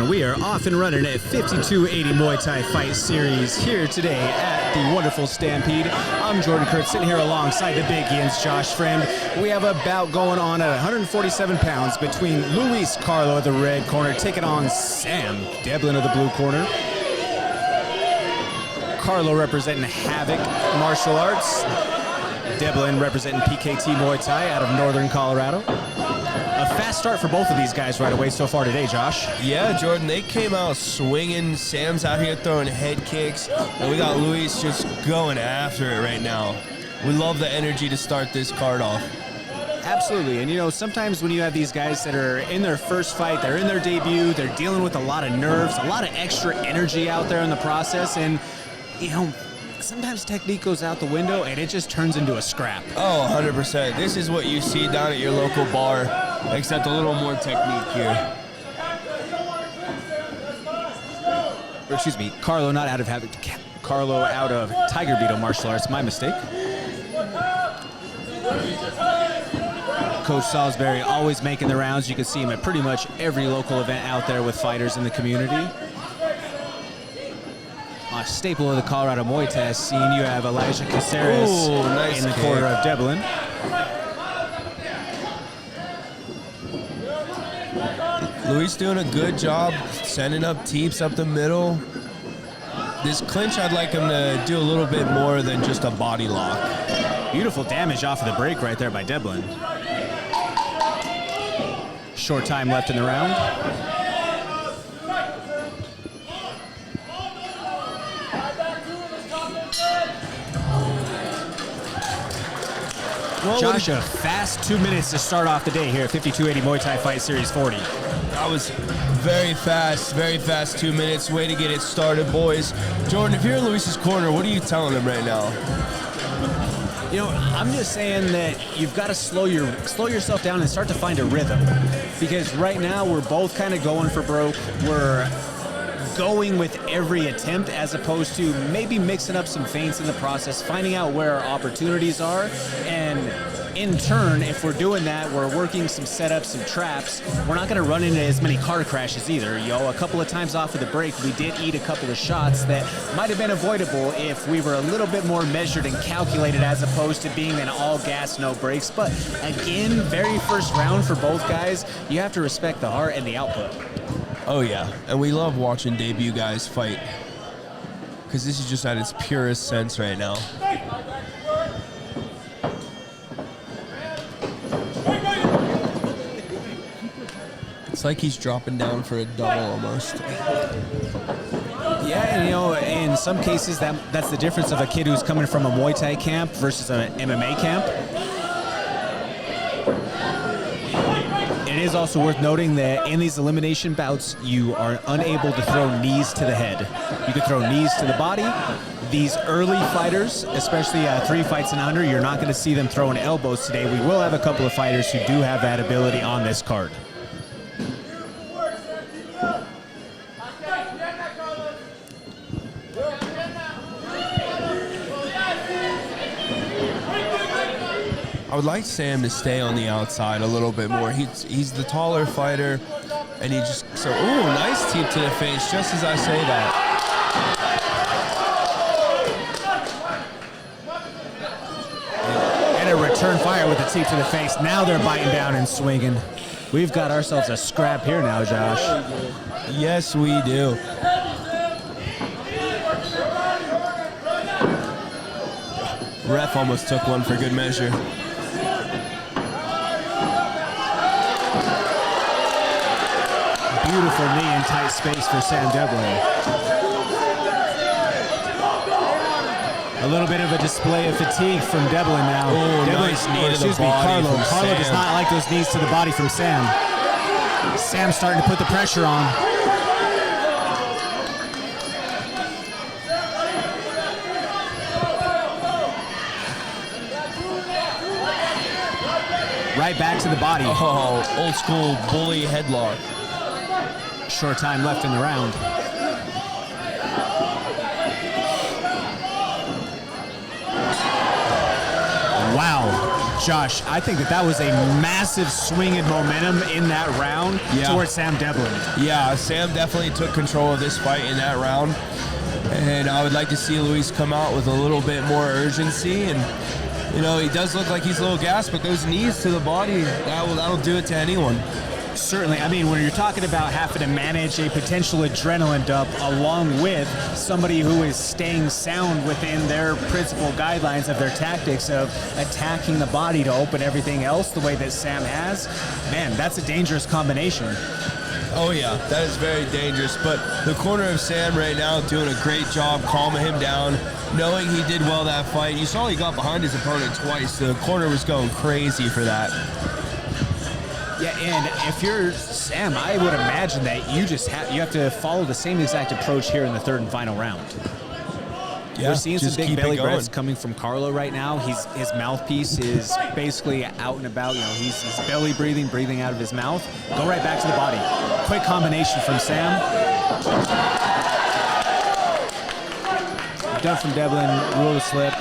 and we are off and running at 5280 Muay Thai Fight Series here today at the wonderful Stampede. I'm Jordan Kurtz, sitting here alongside the big Yins, Josh Friend. We have a bout going on at 147 pounds between Luis Carlo of the red corner taking on Sam Dubjeln of the blue corner. Carlo representing Havoc Martial Arts. Dubjeln representing PKT Muay Thai out of Northern Colorado. A fast start for both of these guys right away so far today, Josh. Yeah, Jordan, they came out swinging. Sam's out here throwing head kicks, and we got Luis just going after it right now. We love the energy to start this card off. Absolutely, and you know, sometimes when you have these guys that are in their first fight, they're in their debut, they're dealing with a lot of nerves, a lot of extra energy out there in the process, and you know, sometimes technique goes out the window and it just turns into a scrap. Oh, 100%. This is what you see down at your local bar, except a little more technique here. Or excuse me, Carlo not out of Havoc, Carlo out of Tiger Beetle Martial Arts, my mistake. Coach Salisbury always making the rounds. You can see him at pretty much every local event out there with fighters in the community. A staple of the Colorado Muay Thai scene, you have Elijah Caceres nice in the kick. corner of Dubjeln. Luis doing a good job sending up teeps up the middle. This clinch, I'd like him to do a little bit more than just a body lock. Beautiful damage off of the break right there by Dubjeln. Short time left in the round. Josh, a fast 2 minutes to start off the day here at 5280 Muay Thai Fight Series 40. That was very fast 2 minutes. Way to get it started, boys. Jordan, if you're in Luis's corner, what are you telling him right now? You know, I'm just saying that you've got to slow yourself down and start to find a rhythm. Because right now we're both kind of going for broke. We're going with every attempt as opposed to maybe mixing up some feints in the process, finding out where our opportunities are, and in turn, if we're doing that, we're working some setups, some traps. We're not going to run into as many car crashes either. You know, a couple of times off of the break, we did eat a couple of shots that might have been avoidable if we were a little bit more measured and calculated as opposed to being an all gas, no brakes. But again, very first round for both guys, you have to respect the heart and the output. Oh yeah, and we love watching debut guys fight because this is just at its purest sense right now. It's like he's dropping down for a double almost. Yeah, and you know, in some cases that's the difference of a kid who's coming from a Muay Thai camp versus an MMA camp. It is also worth noting that in these elimination bouts, you are unable to throw knees to the head. You can throw knees to the body. These early fighters, especially 3 fights and under, you're not going to see them throwing elbows today. We will have a couple of fighters who do have that ability on this card. I would like Sam to stay on the outside a little bit more. He's the taller fighter, and he just nice teep to the face, just as I say that. And a return fire with the teep to the face. Now they're biting down and swinging. We've got ourselves a scrap here now, Josh. Yes, we do. Ref almost took one for good measure. Beautiful knee in tight space for Sam Dubjeln. A little bit of a display of fatigue from Dubjeln now. Nice knee to the body Carlo. from Carlo Sam. does not like those knees to the body from Sam. Sam's starting to put the pressure on. Right back to the body. Oh, old school bully headlock. Short time left in the round. Wow. Josh, I think that was a massive swing in momentum in that round towards Sam Dubjeln. Yeah, Sam definitely took control of this fight in that round. And I would like to see Luis come out with a little bit more urgency. And, you know, he does look like he's a little gassed, but those knees to the body, that'll do it to anyone. Certainly. I mean, when you're talking about having to manage a potential adrenaline dump along with somebody who is staying sound within their principal guidelines of their tactics of attacking the body to open everything else the way that Sam has, man, that's a dangerous combination. Oh, yeah, that is very dangerous. But the corner of Sam right now doing a great job calming him down, knowing he did well that fight. You saw he got behind his opponent twice. The corner was going crazy for that. Yeah, and if you're Sam, I would imagine that you have to follow the same exact approach here in the third and final round. Yeah, we're seeing some big belly breaths coming from Carlo right now. His mouthpiece is basically out and about. You know, he's belly breathing out of his mouth. Go right back to the body. Quick combination from Sam. Done from Dubjeln, rule of slip.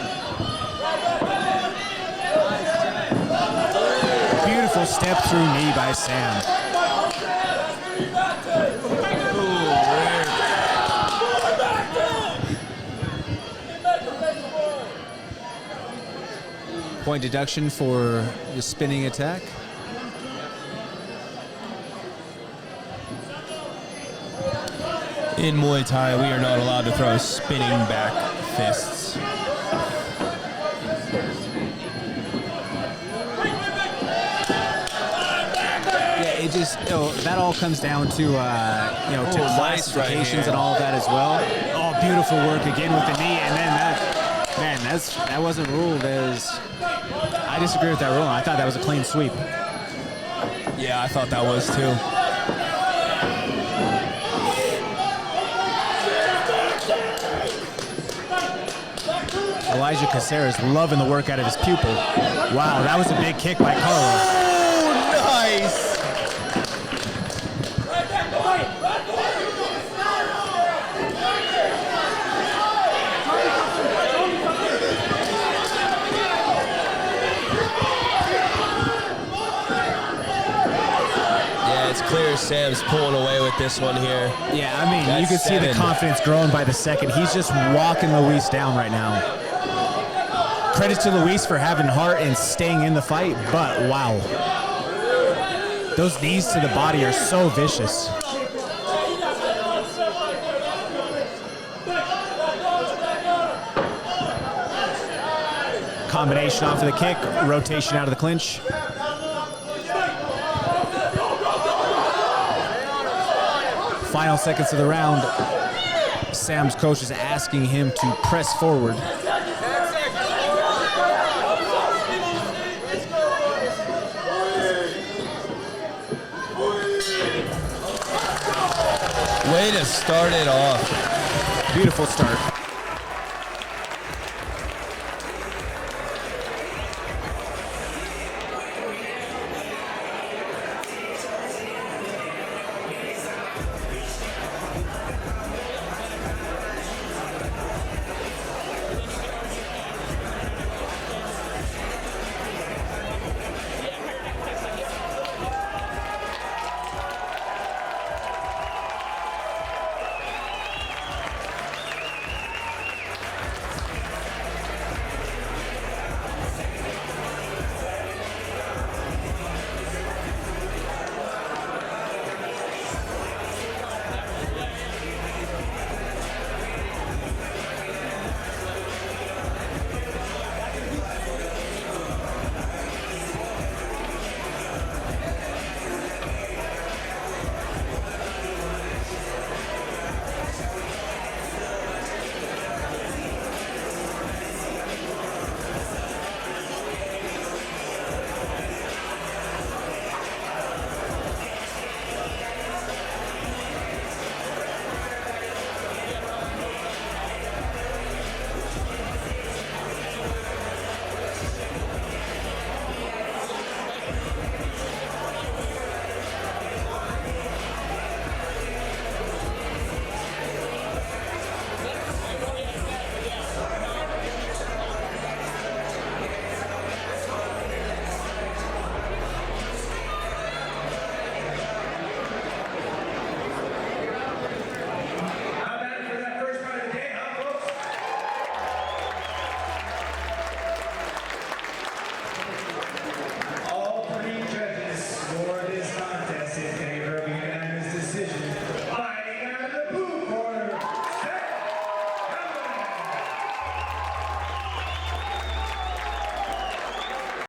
Beautiful step through knee by Sam. Point deduction for the spinning attack. In Muay Thai, we are not allowed to throw spinning back fists. It just, that all comes down to, to classifications and all of that as well. Oh, beautiful work again with the knee, and then that wasn't ruled as. I disagree with that ruling. I thought that was a clean sweep. Yeah, I thought that was too. Elijah Caceres loving the work out of his pupil. Wow, that was a big kick by Carlo. Oh, nice. It's clear Sam's pulling away with this one here. Yeah, I mean, you can see the confidence growing by the second. He's just walking Luis down right now. Credit to Luis for having heart and staying in the fight, but wow. Those knees to the body are so vicious. Combination off of the kick, rotation out of the clinch. Final seconds of the round, Sam's coach is asking him to press forward. Way to start it off. Beautiful start.